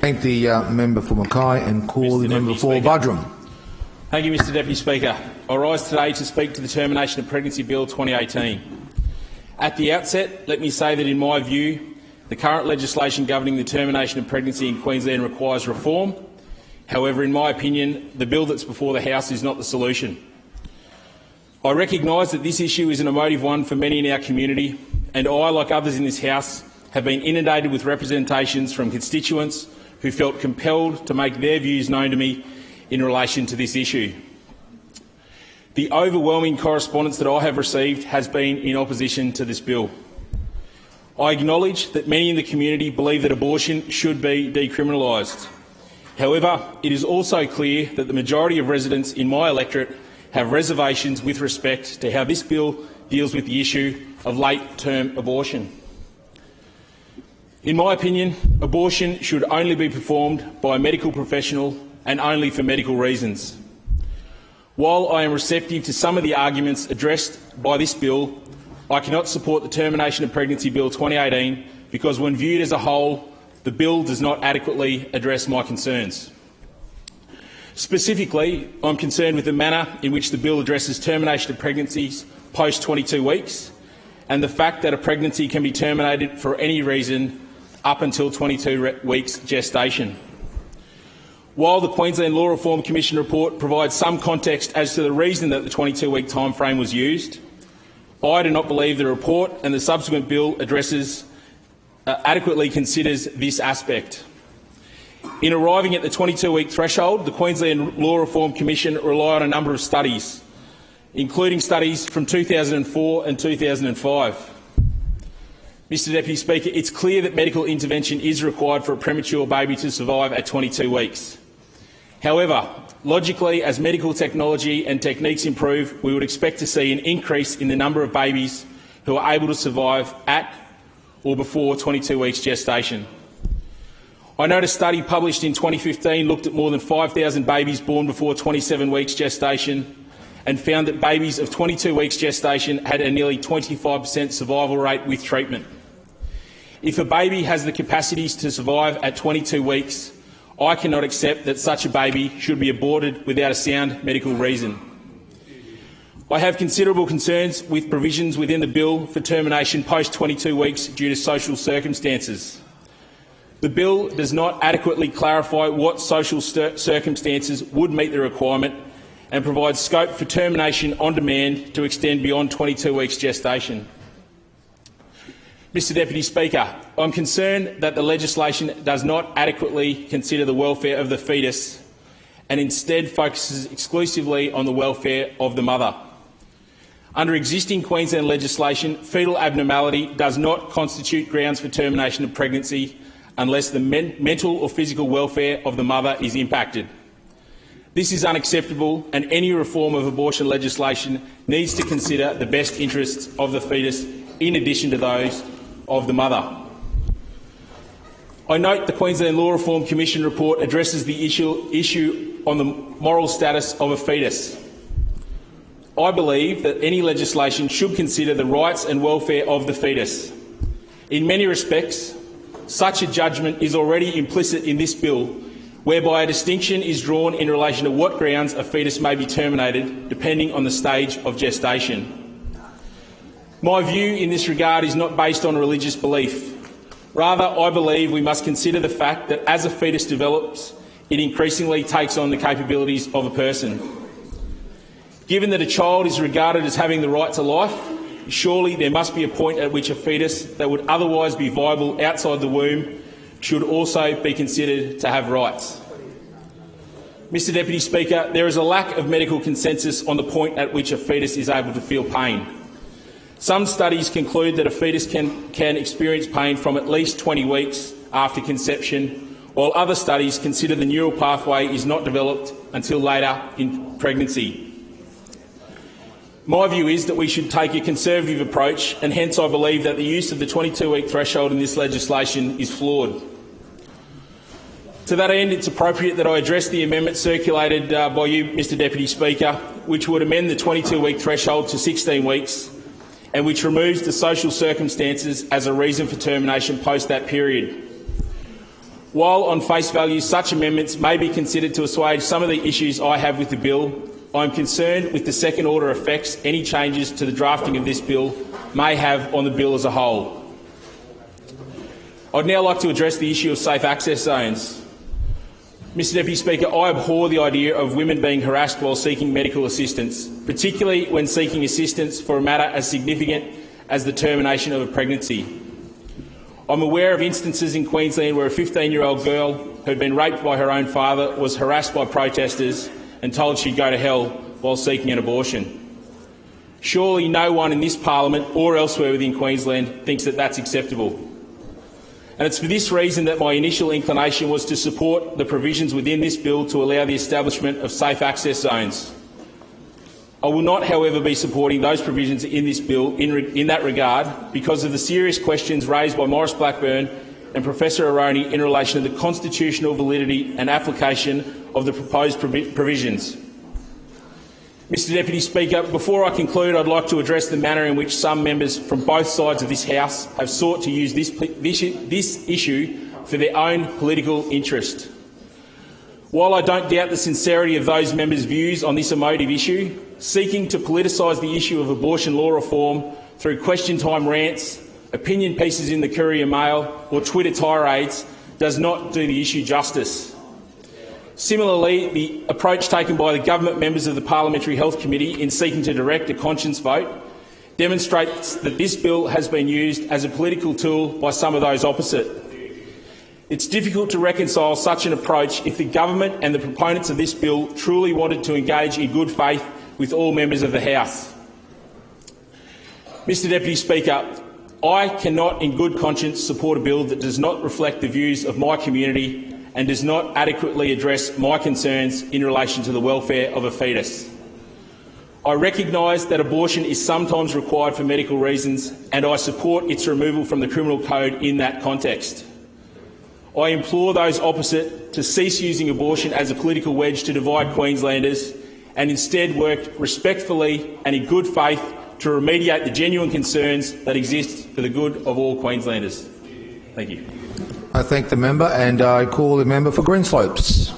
Thank the member for Mackay and call the member for Budrum. Thank you, Mr Deputy Speaker. I rise today to speak to the Termination of Pregnancy Bill 2018. At the outset, let me say that in my view, the current legislation governing the termination of pregnancy in Queensland requires reform. However, in my opinion, the bill that's before the House is not the solution. I recognise that this issue is an emotive one for many in our community, and I, like others in this House, have been inundated with representations from constituents who felt compelled to make their views known to me in relation to this issue. The overwhelming correspondence that I have received has been in opposition to this bill. I acknowledge that many in the community believe that abortion should be decriminalised. However, it is also clear that the majority of residents in my electorate have reservations with respect to how this bill deals with the issue of late-term abortion. In my opinion, abortion should only be performed by a medical professional and only for medical reasons. While I am receptive to some of the arguments addressed by this bill, I cannot support the Termination of Pregnancy Bill 2018 because, when viewed as a whole, the bill does not adequately address my concerns. Specifically, I am concerned with the manner in which the bill addresses termination of pregnancies post 22 weeks and the fact that a pregnancy can be terminated for any reason up until 22 weeks gestation. While the Queensland Law Reform Commission report provides some context as to the reason that the 22-week timeframe was used, I do not believe the report and the subsequent bill adequately considers this aspect. In arriving at the 22-week threshold, the Queensland Law Reform Commission relied on a number of studies, including studies from 2004 and 2005. Mr Deputy Speaker, it's clear that medical intervention is required for a premature baby to survive at 22 weeks. However, logically, as medical technology and techniques improve, we would expect to see an increase in the number of babies who are able to survive at or before 22 weeks gestation. I note a study published in 2015 looked at more than 5,000 babies born before 27 weeks gestation and found that babies of 22 weeks gestation had a nearly 25% survival rate with treatment. If a baby has the capacities to survive at 22 weeks, I cannot accept that such a baby should be aborted without a sound medical reason. I have considerable concerns with provisions within the bill for termination post 22 weeks due to social circumstances. The bill does not adequately clarify what social circumstances would meet the requirement and provides scope for termination on demand to extend beyond 22 weeks gestation. Mr Deputy Speaker, I am concerned that the legislation does not adequately consider the welfare of the fetus and instead focuses exclusively on the welfare of the mother. Under existing Queensland legislation, fetal abnormality does not constitute grounds for termination of pregnancy unless the mental or physical welfare of the mother is impacted. This is unacceptable, and any reform of abortion legislation needs to consider the best interests of the fetus in addition to those of the mother. I note the Queensland Law Reform Commission report addresses the issue on the moral status of a fetus. I believe that any legislation should consider the rights and welfare of the fetus. In many respects, such a judgment is already implicit in this bill, whereby a distinction is drawn in relation to what grounds a fetus may be terminated, depending on the stage of gestation. My view in this regard is not based on religious belief. Rather, I believe we must consider the fact that as a fetus develops, it increasingly takes on the capabilities of a person. Given that a child is regarded as having the right to life, surely there must be a point at which a fetus that would otherwise be viable outside the womb should also be considered to have rights. Mr Deputy Speaker, there is a lack of medical consensus on the point at which a fetus is able to feel pain. Some studies conclude that a fetus can experience pain from at least 20 weeks after conception, while other studies consider the neural pathway is not developed until later in pregnancy. My view is that we should take a conservative approach, and hence I believe that the use of the 22-week threshold in this legislation is flawed. To that end, it's appropriate that I address the amendment circulated by you, Mr Deputy Speaker, which would amend the 22-week threshold to 16 weeks and which removes the social circumstances as a reason for termination post that period. While on face value such amendments may be considered to assuage some of the issues I have with the bill, I am concerned with the second-order effects any changes to the drafting of this bill may have on the bill as a whole. I'd now like to address the issue of safe access zones. Mr Deputy Speaker, I abhor the idea of women being harassed while seeking medical assistance, particularly when seeking assistance for a matter as significant as the termination of a pregnancy. I'm aware of instances in Queensland where a 15-year-old girl who had been raped by her own father was harassed by protesters and told she'd go to hell while seeking an abortion. Surely no one in this parliament or elsewhere within Queensland thinks that that's acceptable. And it's for this reason that my initial inclination was to support the provisions within this bill to allow the establishment of safe access zones. I will not, however, be supporting those provisions in this bill in that regard because of the serious questions raised by Maurice Blackburn and Professor Aroney in relation to the constitutional validity and application of the proposed provisions. Mr Deputy Speaker, before I conclude, I'd like to address the manner in which some members from both sides of this House have sought to use this issue for their own political interest. While I don't doubt the sincerity of those members' views on this emotive issue, seeking to politicise the issue of abortion law reform through question time rants, opinion pieces in the Courier Mail or Twitter tirades does not do the issue justice. Similarly, the approach taken by the government members of the Parliamentary Health Committee in seeking to direct a conscience vote demonstrates that this bill has been used as a political tool by some of those opposite. It's difficult to reconcile such an approach if the government and the proponents of this bill truly wanted to engage in good faith with all members of the House. Mr Deputy Speaker, I cannot in good conscience support a bill that does not reflect the views of my community and does not adequately address my concerns in relation to the welfare of a fetus. I recognise that abortion is sometimes required for medical reasons, and I support its removal from the criminal code in that context. I implore those opposite to cease using abortion as a political wedge to divide Queenslanders and instead work respectfully and in good faith to remediate the genuine concerns that exist for the good of all Queenslanders. Thank you. I thank the member and I call the member for Greenslopes.